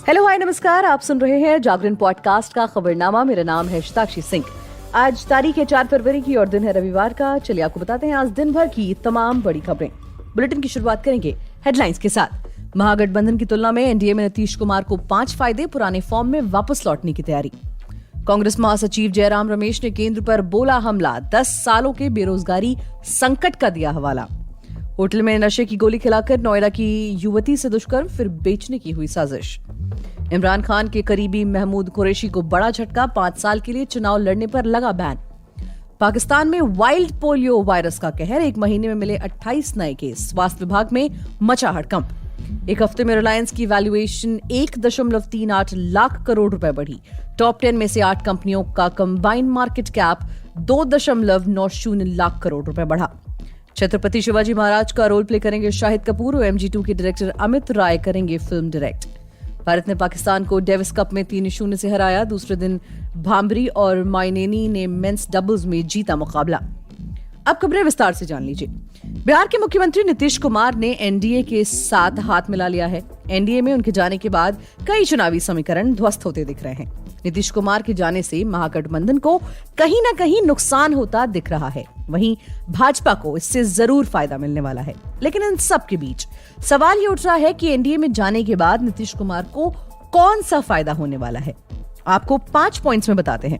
Hello hi नमस्कार, आप सुन रहे हैं जागरण पॉडकास्ट का खबरनामा। मेरा नाम है शताक्षी सिंह। आज तारीख है 4 फरवरी की और दिन है रविवार का। चलिए आपको बताते हैं आज दिन भर की तमाम बड़ी खबरें। बुलेटिन की शुरुआत करेंगे हेडलाइंस के साथ। महागठबंधन की तुलना में एनडीए में नीतीश कुमार को 5 फायदे, पुराने फॉर्म में वापस लौटने की तैयारी। कांग्रेस महासचिव जयराम रमेश ने केंद्र पर बोला हमला, 10 सालों के बेरोजगारी संकट का दिया हवाला। होटल में नशे की गोली खिलाकर नोएडा की युवती से दुष्कर्म, फिर बेचने की हुई साजिश। इमरान खान के करीबी महमूद कुरैशी को बड़ा झटका, 5 साल के लिए चुनाव लड़ने पर लगा बैन। पाकिस्तान में वाइल्ड पोलियो वायरस का कहर, 1 महीने में मिले 28 नए केस, स्वास्थ्य विभाग में मचा हड़कंप। एक हफ्ते में रिलायंस की वैल्यूएशन 1.38 लाख करोड़ रुपए बढ़ी। टॉप 10 में से 8 कंपनियों का combined market cap 2.90 lakh crore रुपए बढ़ा। छत्रपति शिवाजी महाराज का रोल प्ले करेंगे शाहिद कपूर और MG2 के डायरेक्टर अमित राय करेंगे फिल्म डायरेक्ट। भारत ने पाकिस्तान को डेविस कप में 3-0 से हराया। दूसरे दिन भांबरी और माइनेनी ने मेंस डबल्स में जीता मुकाबला। अब खबरें विस्तार से जान लीजिए। बिहार के मुख्यमंत्री नीतीश कुमार ने एनडीए के साथ हाथ मिला लिया है। एनडीए में उनके जाने के बाद कई चुनावी समीकरण ध्वस्त होते दिख रहे हैं। नीतीश कुमार के जाने से महागठबंधन को कहीं न कहीं नुकसान होता दिख रहा है। वहीं भाजपा को इससे जरूर फायदा मिलने वाला है। लेकिन इन सब के बीच सवाल ये उठ रहा है कि एनडीए में जाने के बाद नीतीश कुमार को कौन सा फायदा होने वाला है। आपको 5 पॉइंट्स में बताते हैं।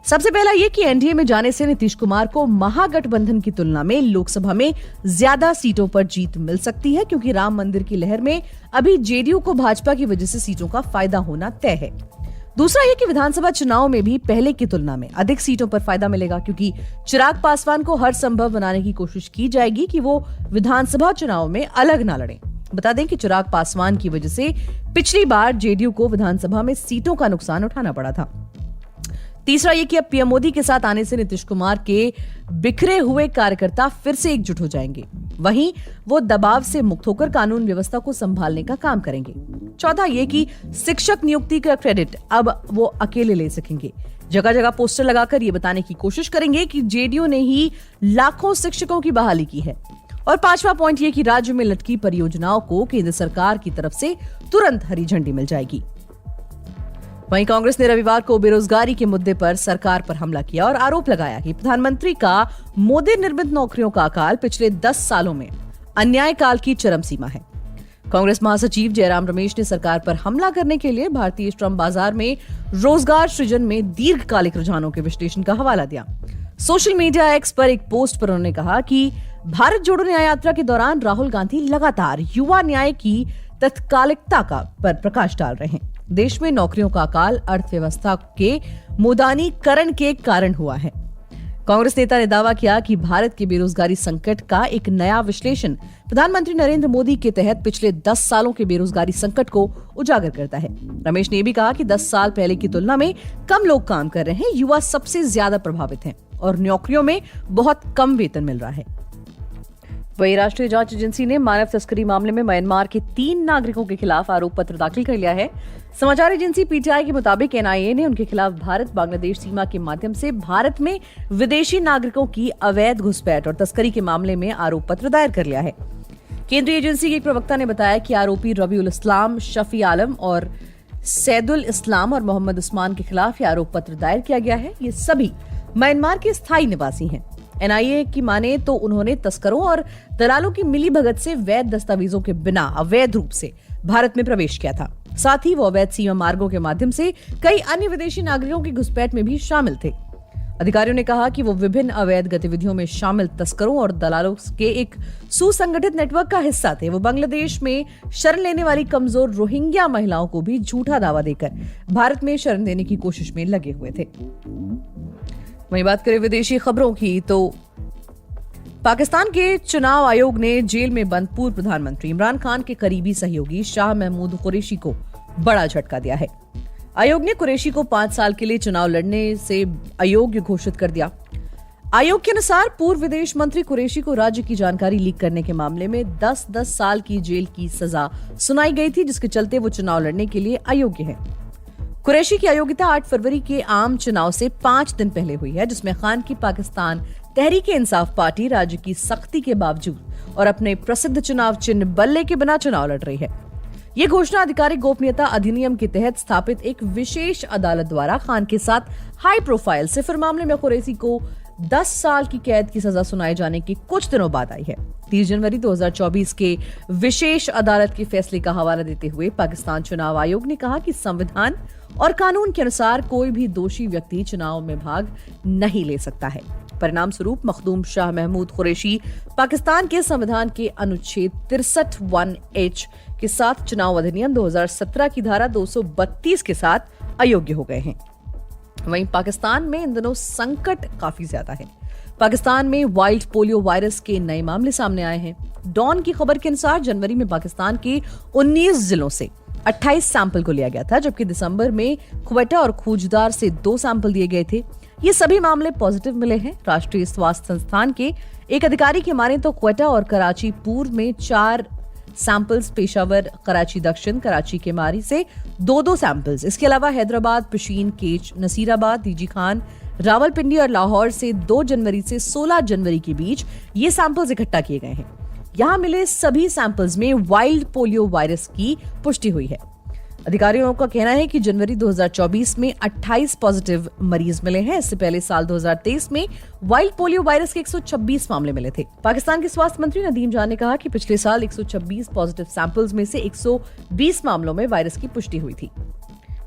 सबसे पहला ये कि एनडीए में जाने से नीतीश कुमार को महागठबंधन की तुलना में लोकसभा में ज्यादा सीटों पर जीत मिल सकती है, क्योंकि राम मंदिर की लहर में अभी जेडीयू को भाजपा की वजह से सीटों का फायदा होना तय है। दूसरा ये कि विधानसभा चुनाव में भी पहले की तुलना में अधिक सीटों पर फायदा मिलेगा, क्योंकि चिराग पासवान को हर संभव बनाने की कोशिश की जाएगी कि वो विधानसभा चुनाव में अलग ना लड़ें। बता दें कि चिराग पासवान की वजह से पिछली बार जेडीयू को विधानसभा में सीटों का नुकसान उठाना पड़ा था। तीसरा ये कि अब पीएम मोदी के साथ आने से नीतीश कुमार के बिखरे हुए कार्यकर्ता फिर से एकजुट हो जाएंगे। वहीं वो दबाव से मुक्त होकर कानून व्यवस्था को संभालने का काम करेंगे। चौथा ये कि शिक्षक नियुक्ति का क्रेडिट अब वो अकेले ले सकेंगे। जगह जगह पोस्टर लगाकर ये बताने की कोशिश करेंगे कि जेडीयू ने ही लाखों शिक्षकों की बहाली की है। और 5वां पॉइंट ये कि राज्य में लटकी परियोजनाओं को केंद्र सरकार की तरफ से तुरंत हरी झंडी मिल जाएगी। वहीं कांग्रेस ने रविवार को बेरोजगारी के मुद्दे पर सरकार पर हमला किया और आरोप लगाया कि प्रधानमंत्री का मोदी निर्मित नौकरियों का अकाल पिछले 10 सालों में अन्याय काल की चरम सीमा है। कांग्रेस महासचिव जयराम रमेश ने सरकार पर हमला करने के लिए भारतीय श्रम बाजार में रोजगार सृजन में दीर्घकालिक रुझानों के विश्लेषण का हवाला दिया। सोशल मीडिया एक्स पर एक पोस्ट पर उन्होंने कहा कि भारत जोड़ो न्याय यात्रा के दौरान राहुल गांधी लगातार युवा न्याय की तत्कालिकता पर प्रकाश डाल रहे हैं। देश में नौकरियों का अकाल अर्थव्यवस्था के मुदानीकरण के कारण हुआ है। कांग्रेस नेता ने दावा किया कि भारत के बेरोजगारी संकट का एक नया विश्लेषण प्रधानमंत्री नरेंद्र मोदी के तहत पिछले 10 सालों के बेरोजगारी संकट को उजागर करता है। रमेश ने यह भी कहा कि 10 साल पहले की तुलना में कम लोग काम कर रहे हैं, युवा सबसे ज्यादा प्रभावित हैं और नौकरियों में बहुत कम वेतन मिल रहा है। वहीं राष्ट्रीय जांच एजेंसी ने मानव तस्करी मामले में म्यांमार के 3 नागरिकों के खिलाफ आरोप पत्र दाखिल कर लिया है। समाचार एजेंसी पीटीआई के मुताबिक एनआईए ने उनके खिलाफ भारत बांग्लादेश सीमा के माध्यम से भारत में विदेशी नागरिकों की अवैध घुसपैठ और तस्करी के मामले में आरोप पत्र दायर कर लिया है। केंद्रीय एजेंसी के एक प्रवक्ता ने बताया कि आरोपी रबीउल इस्लाम, शफी आलम और सैदुल इस्लाम और मोहम्मद उस्मान के खिलाफ यह आरोप पत्र दायर किया गया है। ये सभी म्यांमार के स्थायी निवासी हैं। एनआईए की माने तो उन्होंने तस्करों और दलालों की मिलीभगत से वैध दस्तावेजों के बिना अवैध रूप से भारत में प्रवेश किया था। साथ ही वो अवैध सीमा मार्गों के माध्यम से कई अन्य विदेशी नागरिकों की घुसपैठ में भी शामिल थे। अधिकारियों ने कहा कि वो विभिन्न अवैध गतिविधियों में शामिल तस्करों और दलालों के एक सुसंगठित नेटवर्क का हिस्सा थे। वो बांग्लादेश में शरण लेने वाली कमजोर रोहिंग्या महिलाओं को भी झूठा दावा देकर भारत में शरण देने की कोशिश में लगे हुए थे। वहीं बात करें विदेशी खबरों की, तो पाकिस्तान के चुनाव आयोग ने जेल में बंद पूर्व प्रधानमंत्री इमरान खान के करीबी सहयोगी शाह महमूद कुरैशी को बड़ा झटका दिया है। आयोग ने कुरैशी को 5 साल के लिए चुनाव लड़ने से अयोग्य घोषित कर दिया। आयोग के अनुसार पूर्व विदेश मंत्री कुरैशी को राज्य की जानकारी लीक करने के मामले में 10-10 साल की जेल की सजा सुनाई गई थी, जिसके चलते वो चुनाव लड़ने के लिए अयोग्य है। कुरैशी की अयोग्यता 8 फरवरी के आम चुनाव से 5 दिन पहले हुई है, जिसमें खान की पाकिस्तान तहरीक इंसाफ पार्टी राज्य की सख्ती के बावजूद और अपने प्रसिद्ध चुनाव चिन्ह बल्ले के बिना चुनाव लड़ रही है। ये घोषणा आधिकारिक गोपनीयता अधिनियम के तहत स्थापित एक विशेष अदालत द्वारा खान के साथ हाई प्रोफाइल सिफर मामले में कुरैशी को 10 साल की कैद की सजा सुनाए जाने के कुछ दिनों बाद आई है। 30 जनवरी 2024 के विशेष अदालत के फैसले का हवाला देते हुए पाकिस्तान चुनाव आयोग ने कहा कि संविधान और कानून के अनुसार कोई भी दोषी व्यक्ति चुनाव में भाग नहीं ले सकता है। परिणाम स्वरूप मखदूम शाह महमूद कुरैशी पाकिस्तान के संविधान के अनुच्छेद 63(1)(h) के साथ चुनाव अधिनियम 2017 की धारा 232 के साथ अयोग्य हो गए हैं। वहीं पाकिस्तान में इन दिनों संकट काफी ज्यादा है। पाकिस्तान में वाइल्ड पोलियो वायरस के नए मामले सामने आए हैं। डॉन की खबर के अनुसार जनवरी में पाकिस्तान के 19 जिलों से 28 सैंपल को लिया गया था, जबकि दिसंबर में क्वेटा और खूजदार से 2 सैंपल दिए गए थे। ये सभी मामले पॉजिटिव मिले हैं। राष्ट्रीय स्वास्थ्य संस्थान के एक अधिकारी की माने तो क्वेटा और कराची पूर्व में 4 सैंपल्स, पेशावर, कराची दक्षिण, कराची केमारी से 2-2 सैंपल्स, इसके अलावा हैदराबाद, पिशीन, केच, नसीराबाद, डीजी खान, रावलपिंडी और लाहौर से 2 जनवरी से 16 जनवरी के बीच ये सैंपल्स इकट्ठा किए गए हैं। यहां मिले सभी सैंपल्स में वाइल्ड पोलियो वायरस की पुष्टि हुई है। अधिकारियों का कहना है कि जनवरी 2024 में 28 पॉजिटिव मरीज मिले हैं। इससे पहले साल 2023 में वाइल्ड पोलियो वायरस के 126 मामले मिले थे। पाकिस्तान के स्वास्थ्य मंत्री नदीम जान ने कहा कि पिछले साल 126 पॉजिटिव सैंपल्स में से 120 मामलों में वायरस की पुष्टि हुई थी।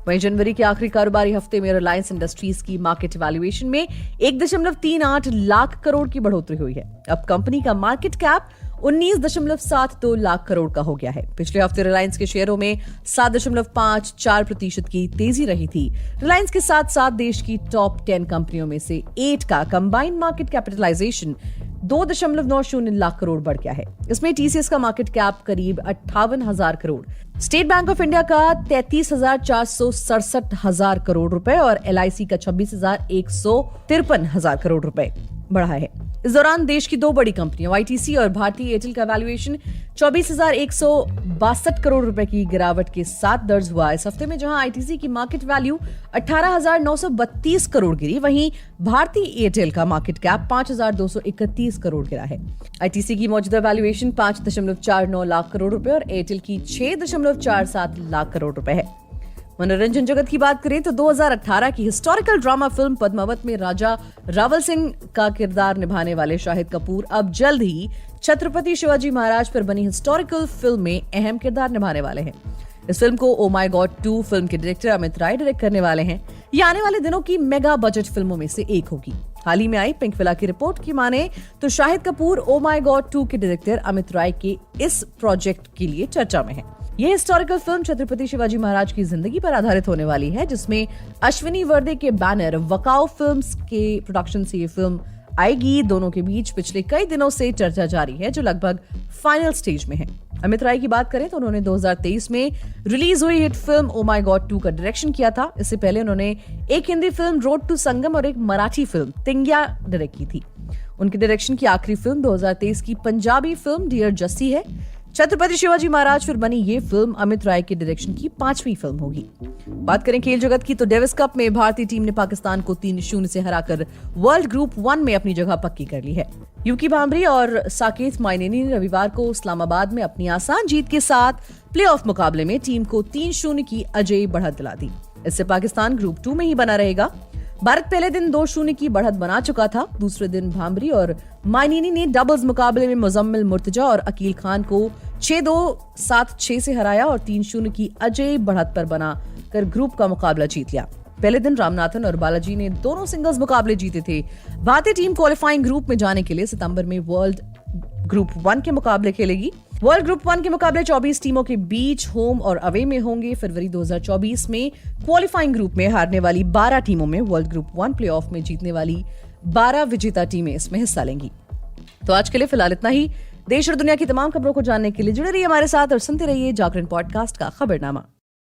वहीं जनवरी के आखिरी कारोबारी हफ्ते में रिलायंस इंडस्ट्रीज की मार्केट वैल्यूएशन में 1.38 लाख करोड़ की बढ़ोतरी हुई है। अब कंपनी का मार्केट कैप 19.72 लाख करोड़ का हो गया है। पिछले हफ्ते रिलायंस के शेयरों में 7.54% की तेजी रही थी। रिलायंस के साथ साथ देश की टॉप 10 कंपनियों में से 8 का combined market capitalization 2.90 lakh crore बढ़ गया है। इसमें टीसीएस का मार्केट कैप करीब 58,000 crore, state bank of India का 33,467 करोड़ रुपए और एलआईसी का 26,153 करोड़ रुपए बढ़ा है। इस दौरान देश की 2 बड़ी कंपनियों आईटीसी और भारतीय एयरटेल का वैल्यूएशन 24,162 करोड़ रुपए की गिरावट के साथ दर्ज हुआ। इस हफ्ते में जहां आईटीसी की मार्केट वैल्यू 18,932 करोड़ गिरी, वहीं भारतीय एयरटेल का मार्केट कैप 5,231 करोड़ गिरा है। आईटीसी की मौजूदा वैल्यूएशन 5.49 लाख करोड़ रुपए और एयरटेल की 6.47 लाख करोड़ रुपए है। मनोरंजन जगत की बात करें तो 2018 की हिस्टोरिकल ड्रामा फिल्म पद्मावत में राजा रावल सिंह का किरदार निभाने वाले शाहिद कपूर अब जल्द ही छत्रपति शिवाजी महाराज पर बनी हिस्टोरिकल फिल्म में अहम किरदार निभाने वाले हैं। इस फिल्म को ओ माय गॉड 2 फिल्म के डायरेक्टर अमित राय डायरेक्ट करने वाले हैं। ये आने वाले दिनों की मेगा बजट फिल्मों में से एक होगी। हाल ही में आई पिंक विला की रिपोर्ट की माने तो Shahid Kapoor oh my God 2 के डायरेक्टर अमित राय के इस प्रोजेक्ट के लिए चर्चा में है। ये हिस्टोरिकल फिल्म छत्रपति शिवाजी महाराज की जिंदगी पर आधारित होने वाली है, जिसमें अश्विनी वर्दे के बैनर वकाओ फिल्म्स के प्रोडक्शन से ये फिल्म आएगी। दोनों के बीच पिछले कई दिनों से चर्चा जारी है, जो लगभग फाइनल स्टेज में है। अमित राय की बात करें तो उन्होंने 2023 में रिलीज हुई hit film oh my God 2 का डायरेक्शन किया था। इससे पहले उन्होंने एक हिंदी फिल्म रोड टू संगम और एक मराठी फिल्म तिंग्या डायरेक्ट की थी। उनके डायरेक्शन की आखिरी फिल्म 2023 की पंजाबी फिल्म डियर जस्सी है। छत्रपति शिवाजी महाराज पर बनी ये फिल्म अमित राय के डायरेक्शन की 5वीं फिल्म होगी। बात करें खेल जगत की तो डेविस कप में भारतीय टीम ने पाकिस्तान को 3-0 से हराकर वर्ल्ड ग्रुप 1 में अपनी जगह पक्की कर ली है। यूकी भांबरी और साकेत माइनेनी ने रविवार को इस्लामाबाद में अपनी आसान जीत के साथ प्लेऑफ मुकाबले में टीम को 3-0 की अजय बढ़त दिला दी। इससे पाकिस्तान ग्रुप 2 में ही बना रहेगा। भारत पहले दिन 2-0 की बढ़त बना चुका था। दूसरे दिन भांबरी और माइनीनी ने डबल्स मुकाबले में मुजम्मिल मुर्तजा और अकील खान को 6-2, 7-6 से हराया और 3-0 की अजय बढ़त पर बनाकर ग्रुप का मुकाबला जीत लिया। पहले दिन रामनाथन और बालाजी ने दोनों सिंगल्स मुकाबले जीते थे। भारतीय टीम क्वालिफाइंग ग्रुप में जाने के लिए सितंबर में वर्ल्ड ग्रुप 1 के मुकाबले खेलेगी। वर्ल्ड ग्रुप 1 के मुकाबले 24 टीमों के बीच होम और अवे में होंगे। फरवरी 2024 में क्वालिफाइंग ग्रुप में हारने वाली 12 टीमों में वर्ल्ड ग्रुप 1 प्लेऑफ में जीतने वाली 12 विजेता टीमें इसमें हिस्सा लेंगी। तो आज के लिए फिलहाल इतना ही। देश और दुनिया की तमाम खबरों को जानने के लिए जुड़े रहिए हमारे साथ और सुनते रहिए जागरण पॉडकास्ट का खबरनामा।